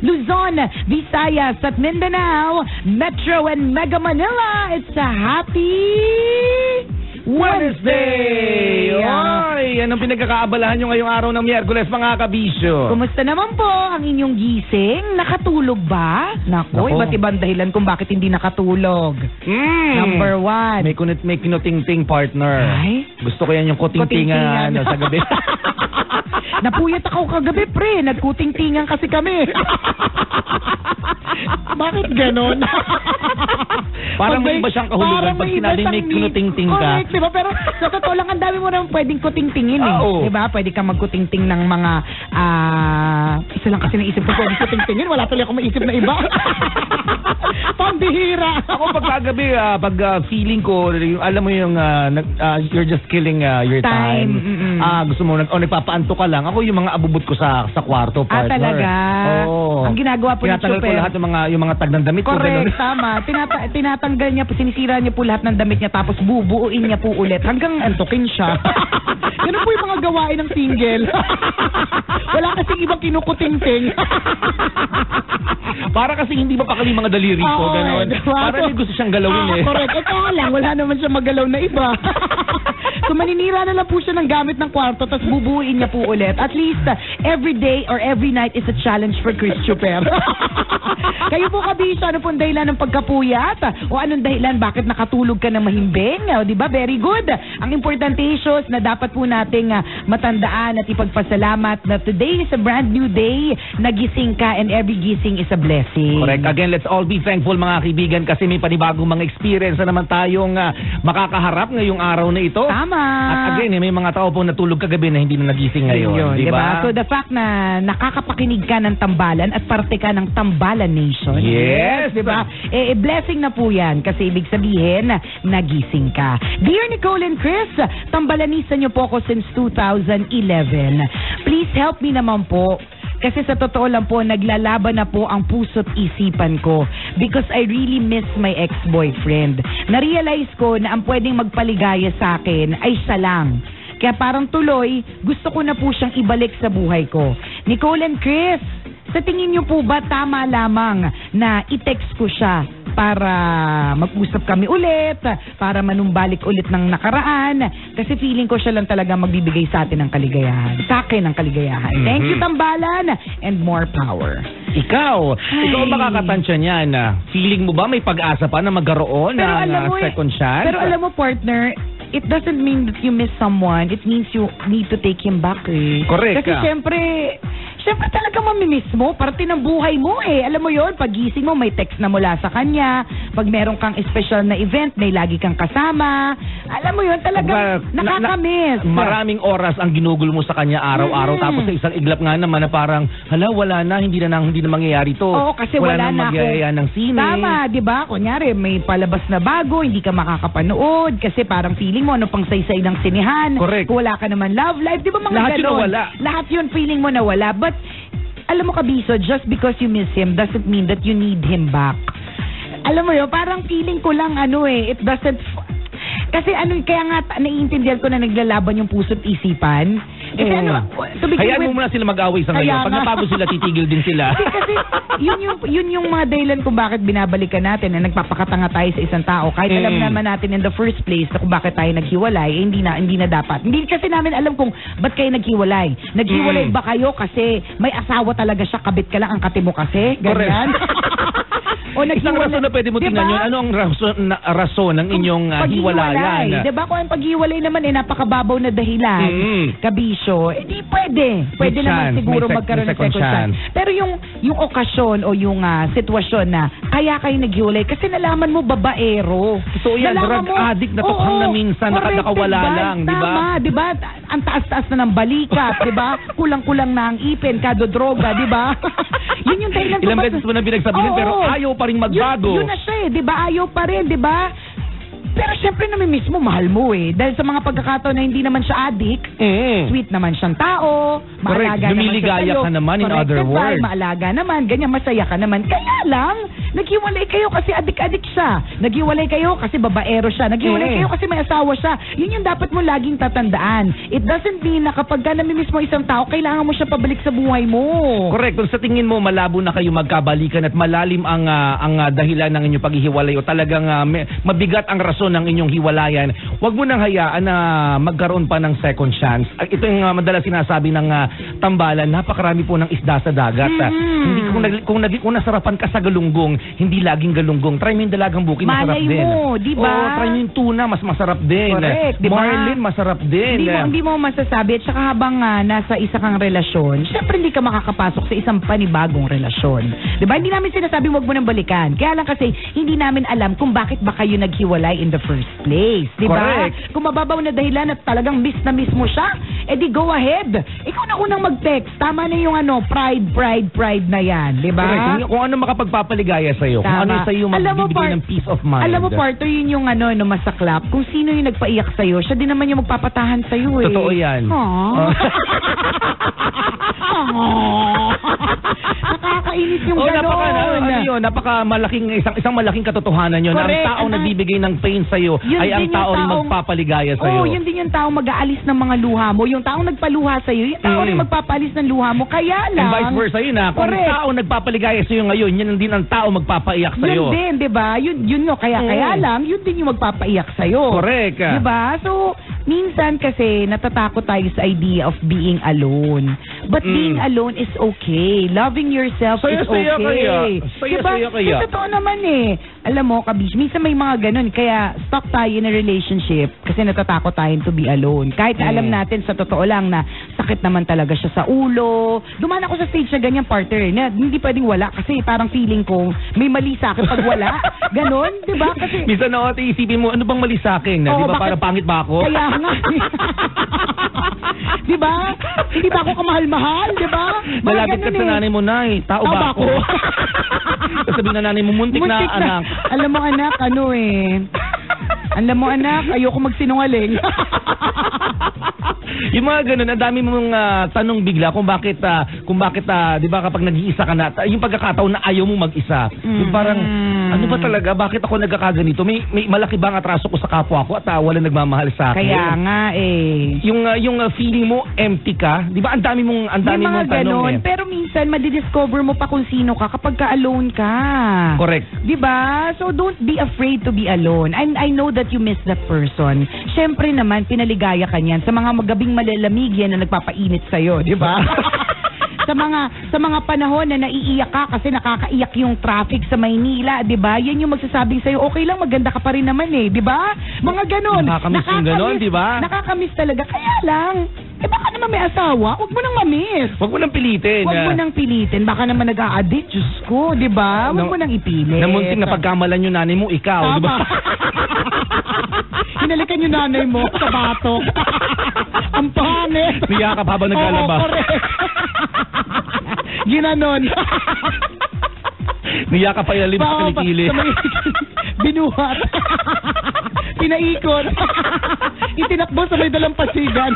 Luzon, Visayas at Mindanao, Metro and Mega Manila. It's a happy Wednesday! Ay, anong pinagkakaabalahan nyo ngayong araw ng Miyerkules, mga kabisyo? Kumusta naman po ang inyong gising? Nakatulog ba? Naku, iba't ibang dahilan kung bakit hindi nakatulog. Number one. May kinuting-ting partner. Ay? Gusto ko yan yung kuting-tingan sa gabi. Napuyat ako kagabi, pre. Nagkuting-tingan kasi kami. Bakit ganon? Parang may iba siyang kahulugan pag sinabing may kinuting-ting ka. Correct, diba? Pero sa totoo lang, ang dami mo naman pwedeng kuting-tingin eh. Diba? Pwede kang magkuting-ting ng mga isa lang kasi naisip ko pwedeng kuting-tingin. Wala tuloy ako maisip na iba. Pambihira. Ako pagkagabi, pag feeling ko, alam mo yung you're just killing your time. Gusto mo, nagpapaanto ka lang. Ako yung mga abubot ko sa kwarto, partner. Talaga? Oo. Ang ginagawa po ni Chuper. Tinatanggal ko lahat yung mga tag ng damit ko. Correct, tama. Tinatanggal niya po, sinisira niya po lahat ng damit niya, tapos bubuuin niya po ulit hanggang antukin siya. Ganun po yung mga gawain ng single. Wala kasing ibang kinukuting-ting. Para kasi hindi mapakali mga daliri ko, gano'n. Para may gusto siyang galawin eh. Correct. Kaya lang, wala naman siya magalaw na iba. So maninira na lang po siya ng gamit ng kwarto, tapos bubuuin niya po ulit. At least, every day or every night is a challenge for Chris Chuper. Kayo po, kabisyo, ano pong dahilan ng pagkapuyat? O anong dahilan bakit nakatulog ka ng mahimbing? O, diba? Very good. Ang importante issues na dapat po nating matandaan at ipagpasalamat na today is a brand new day. Nagising ka and every gising is a blessing. Correct. Again, let's all be thankful, mga kaibigan, kasi may panibagong mga experience na naman tayong makakaharap ngayong araw na ito. Tama. At again, may mga tao pong natulog kagabi na hindi na nagising ngayon. Diba? So the fact na nakakapakinig ka ng tambalan at parte ka ng Tambalan Nation. Yes! Diba? Blessing na po yan kasi ibig sabihin nagising ka. Dear Nicole and Chris, tambalanisa niyo po ako since 2011. Please help me naman po. Kasi sa totoo lang po, naglalaban na po ang puso't isipan ko because I really miss my ex-boyfriend. Na-realize ko na ang pwedeng magpaligaya sa akin ay siya lang. Kaya parang tuloy, gusto ko na po siyang ibalik sa buhay ko. Nicole and Chris, sa tingin niyo po ba tama lamang na i-text ko siya para mag-usap kami ulit, para manumbalik ulit ng nakaraan? Kasi feeling ko siya lang talaga magbibigay sa atin ng kaligayahan. Sa akin ng kaligayahan. Thank you, Tambalan, and more power. Ikaw ang makakatansya niyan. Feeling mo ba may pag-asa pa na magkaroon ng second chance? Pero alam mo, partner, it doesn't mean that you miss someone. It means you need to take him back eh. Correct. Kasi syempre talaga mamimiss mo. Parte ng buhay mo eh. Alam mo yon, pagising mo, may text na mula sa kanya. Pag meron kang special na event, may lagi kang kasama. Alam mo yon, talaga nakakamiss. Maraming oras ang ginugol mo sa kanya araw-araw. Tapos sa isang iglap nga naman na parang, hala, wala na, hindi na mangyayari to. Oo, kasi wala na magyayaya ng sine. Tama, di ba? Kunyari, may palabas na bago, hindi ka makakapanood. Kasi parang feeling mo, ano pang saysay ng sinehan. Correct. Kung wala ka naman love life, di ba mga lahat ganon? Yun nawala. Lahat yun, feeling mo nawala. But, alam mo, kabisyo, just because you miss him doesn't mean that you need him back. Alam mo yun, parang feeling ko lang it doesn't... Kasi kaya nga naiintindihan ko na naglalaban yung puso't isipan. Kasi hayaan mo muna sila mag-away sa ngayon. Pag napagod sila, titigil din sila. Kasi yun yung mga dahilan kung bakit binabalikan natin na nagpapakatanga tayo sa isang tao. Kahit alam naman natin in the first place na kung bakit tayo naghiwalay, hindi na dapat. Hindi kasi namin alam kung ba't kayo naghiwalay. Naghiwalay ba kayo kasi may asawa talaga siya, kabit ka lang ang kati mo kasi? Ganyan. O isang rason na pwede mo tingnan yun. Ano ang rason ng inyong hiwalayan? Diba? Kung ang paghiwalay naman napakababaw na dahilan, kabisyo, di pwede. Pwede naman siguro magkaroon ng second chance. Pero yung okasyon o yung sitwasyon na kaya kayo naghiwalay kasi nalaman mo babaero. So yan, drug addict na tokhang na minsan nakawala lang, di ba? Tama, di ba? Ang taas-taas na ng balikat, di ba? Kulang-kulang na ang ipin, kadodroga, di ba? Yun yung dahilan. Ilang beses mo na binagsabihin pero ayaw pa rin magbago. Yun na siya di ba? Ayaw pa rin, di ba? Pero syempre namimiss mo, mahal mo eh. Dahil sa mga pagkakataon na hindi naman siya addict, sweet naman siyang tao, maalaga naman siya sa'yo. Ka naman, in other words. Maalaga naman, ganyan, masaya ka naman. Kaya lang, naghiwalay kayo kasi adik-adik siya. Naghiwalay kayo kasi babaero siya. Naghiwalay kayo kasi may asawa siya. Yun yung dapat mo laging tatandaan. It doesn't mean na kapag ka namimiss mo isang tao, kailangan mo siya pabalik sa buhay mo. Correct. Kung sa tingin mo malabo na kayo magkabalikan at malalim ang dahilan ng inyong paghihiwalay o talagang mabigat ang rason ng inyong hiwalayan, huwag mo nang hayaan na magkaroon pa ng second chance. Ito yung madalas sinasabi ng tambalan, napakarami po ng isda sa dagat. Hindi kung nasarapan ka sa galunggong, hindi laging galunggong. Try mo yung dalagang buki, masarap din. Malay mo, di ba? Oo, try mo yung tuna, mas masarap din. Correct, di ba? Marlin, masarap din. Hindi mo masasabi. At saka habang nasa isa kang relasyon, syempre hindi ka makakapasok sa isang panibagong relasyon. Di ba? Hindi namin sinasabi wag mo nang balikan. Kaya lang kasi hindi namin alam kung bakit ba kayo naghiwalay in the first place. Di ba? Correct. Kung mababaw na dahilan at talagang miss mo siya, edi go ahead. Ikaw na unang mag-text. Tama na yung pride na yan. Di ba? Correct. Kung ano makapagpapaligaya sa'yo. Kung ano sa'yo magbibigay ng peace of mind. Alam mo, partner, yun yung masaklap. Kung sino yung nagpaiyak sa'yo, siya din naman yung magpapatahan sa'yo eh. Totoo yan. Nakakainis yung gano'n. Isang malaking katotohanan yun. Correct. Ang taong nagbibigay ng pain sa'yo ay ang taong magpapaligaya sa'yo. Oo, yun din yung taong mag-aalis ng mga luha mo. Yung taong nagpaluha sa'yo, yung taong rin magpapaalis ng luha mo. Kaya lang. And vice versa yun ha. Kung ang taong nagpapaligaya sa'yo ngayon, yan din ang taong magpapaiyak sa'yo. Yun din, di ba? Yun yun. Kaya lang, yun din yung magpapaiyak sa'yo. Correct. Di ba? So, minsan kasi natatakot tayo sa idea of being alone. But being alone is okay. Loving yourself is okay. Saya kaya. Totoo naman eh. Alam mo, Kabish, minsan may mga ganun. Kaya stuck tayo in a relationship kasi natatakot tayo to be alone. Kahit na alam natin sa totoo lang na sakit naman talaga siya sa ulo. Dumaan ako sa stage na ganyan, partner. Na hindi pwedeng wala kasi parang feeling ko may mali sa akin pag wala. Ganon, di ba? Kasi minsan isipin mo, ano bang mali sa akin? Di ba parang pangit ba ako? Kaya nga. Di ba? Hindi ba ako kamahal-mahal, di ba? Malapit ka sa nanay mo, Nay. Tao ba ako? Sabi na nanay mo, muntik na anak. Alam mo anak, Alam mo anak, ayoko magsinungaling. Yung mga ganun, ang dami mong tanong bigla kung bakit di ba kapag nag-iisa ka na, yung pagkakataon na ayaw mo mag-isa. Yung parang, ano ba talaga, bakit ako nagkakaganito? May malaki bang atraso ko sa kapwa ko at wala nagmamahal sa akin? Ka nga eh. Yung feeling mo empty ka, di ba? Ang dami mong tanong ganon, eh. Pero minsan madidiscover mo pa kung sino ka kapag ka-alone ka. Correct. Di ba? So don't be afraid to be alone. And I know that you miss that person. Syempre naman, pinaligaya ka niyan. Sa mga magabing malalamig yan na nagpapainit sa'yo, di ba? sa mga panahon na naiiyak ka kasi nakakaiyak yung traffic sa Maynila, 'di ba? Yan yung magsasabing sa iyo, okay lang, maganda ka pa rin naman eh, 'di ba? Mga ganon. Nakakamiss yung ganon, 'di ba? Nakakamiss talaga. Kaya lang, baka naman may asawa, huwag mo nang mamiss. Huwag mo nang pilitin. Huwag mo nang pilitin. Baka naman nag-a-addict, Diyos ko, 'di ba? Huwag mo nang ipilit. Namunting na pagkamalan yung nanay mo, ikaw, 'di ba? Hinalikan yung nanay mo sa batok. Ang pangit. Niyakap habang naglalaba. Oo, correct. Ginanon. Niyakap pa ilalim sa kilikili. Binuhat. Pinaikot. Itinakbo sa may dalampasigan.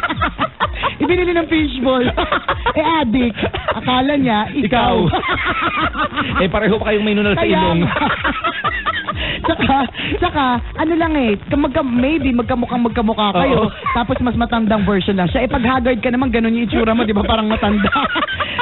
Ibinili ng fishball. Addict. Akala niya, ikaw. Pareho pa kayong may nunal sa ilong. Tsaka, ano lang eh, maybe magkamukha kayo, tapos mas matandang version lang siya. Pag haggard ka naman, ganun yung itsura mo, di ba? Parang matanda.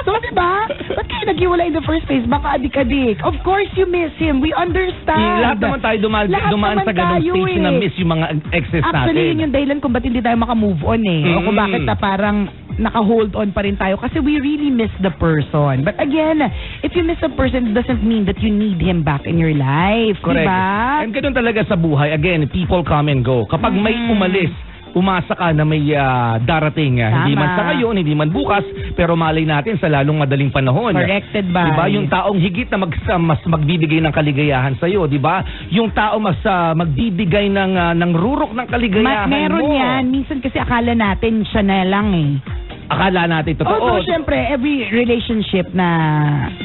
So, di ba? Ba't kayo naghiwalay in the first place? Baka adik-adik. Of course, you miss him. We understand. Lahat naman tayo dumaan sa ganung stage na miss yung mga exes natin. Actually, yun yung dahilan kung ba't hindi tayo makamove on eh. O kung bakit parang naka-hold on pa rin tayo kasi we really miss the person. But again, if you miss a person, it doesn't mean that you need him back in your life. Correct. Diba? And ganun talaga sa buhay. Again, people come and go. Kapag may umalis, umasa ka na may darating. Hindi man sa ngayon, hindi man bukas, pero malay natin sa lalong madaling panahon. Corrected ba? Diba? Yung taong higit na mas magbibigay ng kaligayahan sa'yo, diba? Yung tao mas magbibigay ng rurok ng kaligayahan meron mo. yan. Minsan kasi akala natin siya na lang eh. Akala natin totoo. Although, syempre, every relationship na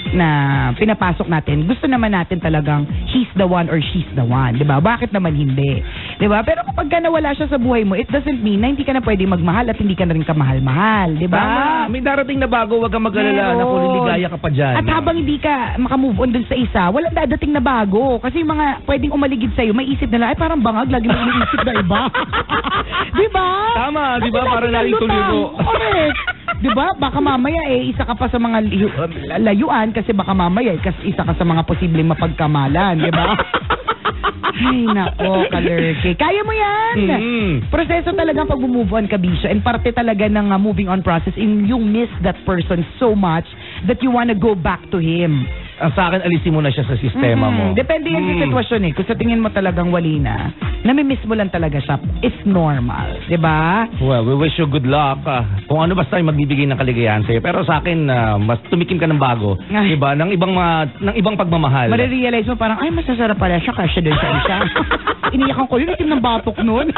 pinapasok natin, gusto naman natin talagang he's the one or she's the one. Diba? Bakit naman hindi? Diba? Pero kapag ka nawala siya sa buhay mo, it doesn't mean na hindi ka na pwede magmahal at hindi ka na rin kamahal-mahal. Diba? Tama. May darating na bago, wag kang mag-alala na kung liligaya ka pa dyan. At habang hindi ka makamove on dun sa isa, walang dadating na bago. Kasi yung mga pwedeng umaligid sa'yo, may isip nila, ay parang bangag, lagi mo iniisip na iba. Diba? Tama, diba? Parang laging tuliro. Correct. Diba? Baka mamaya isa ka pa sa mga layuan kasi baka mamaya isa ka sa mga posibleng mapagkamalan. Diba? Ay, nako, kalurke. Kaya mo yan! Proseso talagang pag-move on ka, Bisyo. And parte talaga ng moving on process in you miss that person so much that you wanna go back to him. Ang sa akin, alisin mo na siya sa sistema mo. Depende yan sa sitwasyon eh. Kung sa tingin mo talagang wali na, namimiss mo lang talaga siya, it's normal. Diba? Well, we wish you good luck. Kung ano basta yung magbibigay ng kaligayahan sa'yo. Pero sa akin, mas tumikim ka ng bago. Diba? Ng ibang pagmamahal. Marirealize mo parang, ay, masasarap pala siya kasi doon sa isa. Iniyakan ko yun, itim ng batok nun.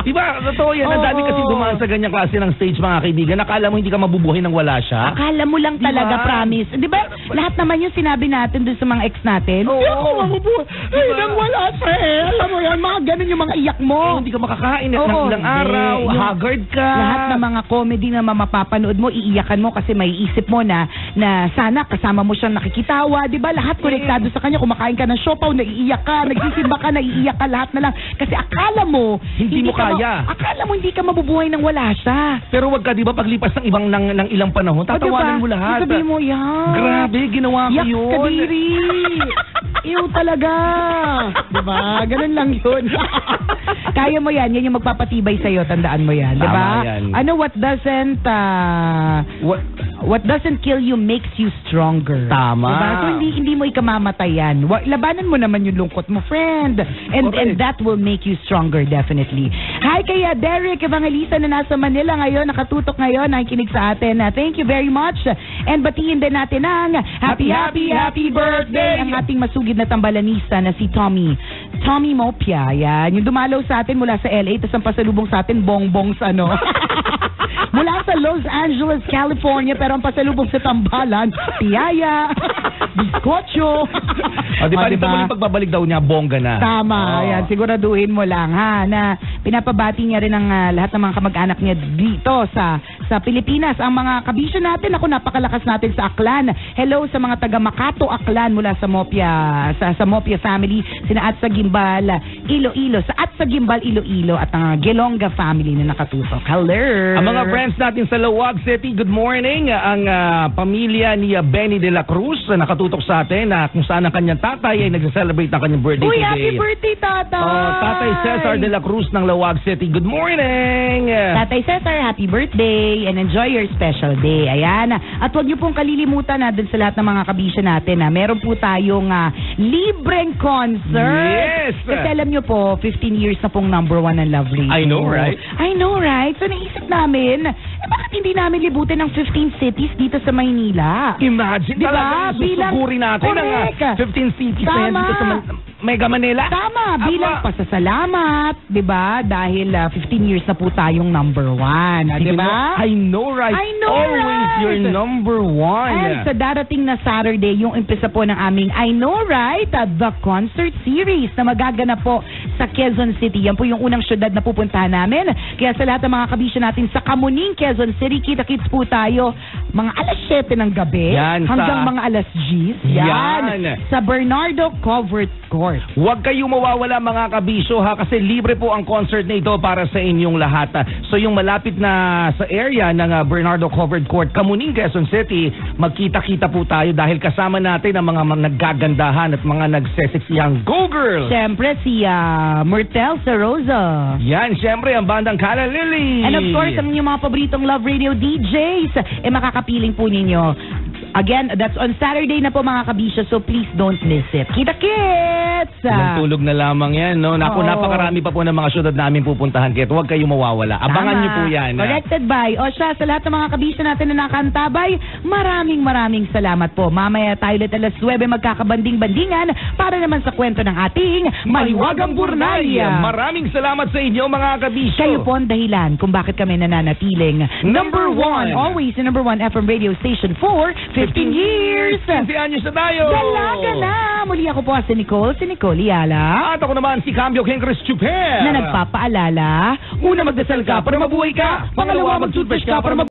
Diba? Totoo yan. Ang dami kasi dumaan sa ganyang klase ng stage, mga kaibigan. Akala mo hindi ka mabubuhay nang wala siya. Akala mo lang talaga, promise. Diba? Lahat naman yung sinabi natin doon sa mga ex natin. Hindi ako mabubuhay. Ay, nang wala siya eh. Alam mo yan, mga ganun yung mga iyak mo. Hindi ka makakain ng ilang araw. Haggard ka. Lahat ng mga comedy na mapapanood mo, iiyakan mo kasi may isip mo na sana kasama mo siyang nakikitawa. Diba? Lahat konektado sa kanya. Kumakain ka ng siopaw, naiiyak ka. Nagsisimba ka, naiiyak ka. Lahat na lang. Kasi akala mo, hindi mo kaya. Akala mo hindi ka mabubuhay nang wala siya. Pero wag ka, di ba, paglipas ng ilang panahon, tatawanan mo lahat. Sabi mo, yan. Grabe, ginawa ko yak yun. Yak kadiri. Ew talaga. Diba? Ganun lang yun. Kaya mo yan. Yan yung magpapatibay sa'yo. Tandaan mo yan. Diba? Tama yan. Ano, what doesn't kill you makes you stronger. Tama. Diba? So hindi mo ikamamatayan. Labanan mo naman yung lungkot mo, friend. And that will make you stronger, definitely. Hi kaya Derek Evangelista na nasa Manila ngayon, nakatutok ngayon, nakikinig sa atin. Thank you very much. And batiin din natin ang happy birthday ang ating masugid na tambalanista na si Tommy Mopia. Yan. Yung dumalaw sa atin mula sa LA, tapos ang pasalubong sa atin, bongbongs mula sa Los Angeles, California, pero ang pasalubong sa tambalan, piyaya, biskotso. Di ba, dito muli pagbabalik daw niya, bongga na. Tama. Yan, siguraduhin mo lang na pinapabati niya rin ang lahat ng mga kamag-anak niya dito sa Pilipinas. Ang mga kabisyo natin, ako napakalakas natin sa Aklan. Hello sa mga taga Makato Aklan mula sa Mopia, sa Mopia family, sina Atsa Gimbal, Iloilo, sa Atsa Gimbal, Iloilo, at ang Gelonga family na nakatutok. Hello! Ang mga friends natin sa Lawag City, good morning. Ang pamilya ni Benny de la Cruz nakatutok sa atin kung saan ang kanyang tatay ay nagse-celebrate ng kanyang birthday today. Happy birthday, tatay! Tatay Cesar de la Cruz ng Lawag City, good morning! Tatay Cesar, happy birthday and enjoy your special day. Ayan. At huwag niyo pong kalilimutan dun sa lahat ng mga kabisya natin meron po tayong libreng concert. Yes! Kasi alam niyo po, 15 years na pong number 1 ang Love Radio. I know, right? I know, right? So naisip namin, bakit hindi namin libutin ng 15 cities dito sa Maynila? Imagine, diba? Talagang susuguri natin ang 15 cities na yan dito sa Mega Manila. Tama, bilang pasasalamat, diba? Dahil 15 years na po tayong number 1, diba? I know, right? Always your number 1. And sa darating na Saturday, yung umpisa po ng aming I Know, Right? The Concert Series na magaganap po sa Quezon City. Yan po yung unang syudad na pupuntahan namin. Kaya sa lahat ng mga kabisyo natin sa Kamuning, Quezon City, kita-kits po tayo mga alas 7 ng gabi hanggang mga alas 10. Yan. Sa Bernardo Covered Court. Huwag kayo mawawala mga kabisyo kasi libre po ang concert na ito para sa inyong lahat. So yung malapit na sa area ng Bernardo Covered Court, Kamuning, Quezon City, magkita-kita po tayo dahil kasama natin ang mga naggagandahan at mga nagseseksiyang Go Girls. Siyempre si Myrtle Sarosa. Yan, siyempre ang bandang Kala Lily. And of course, ang inyong mga paboritong Love Radio DJs, makakapiling po ninyo. Again, that's on Saturday na po mga kabisyo, so please don't miss it. Kita-kits! Ilang tulog na lamang yan, no? Naku, napakarami pa po ng mga syudad namin pupuntahan, kaya huwag kayong mawawala. Abangan niyo po yan. Corrected by Osha, sa lahat ng mga kabisyo natin na nakantabay, maraming salamat po. Mamaya tayo ulit alas 9 magkakabanding-bandingan para naman sa kwento ng ating Mahiwagang Burnay. Maraming salamat sa inyo mga kabisyo. Kayo po ang dahilan kung bakit kami nananatiling number 1, always the number 1 FM radio station for 15 years. 15 anyos na tayo. Dalaga na! muli ako po si Nicole Yala. At ako naman si Cambio Henry Chuper. Na nagpapaalala, una magdasal ka para mabuhay ka, pangalawa mag-toothbrush ka para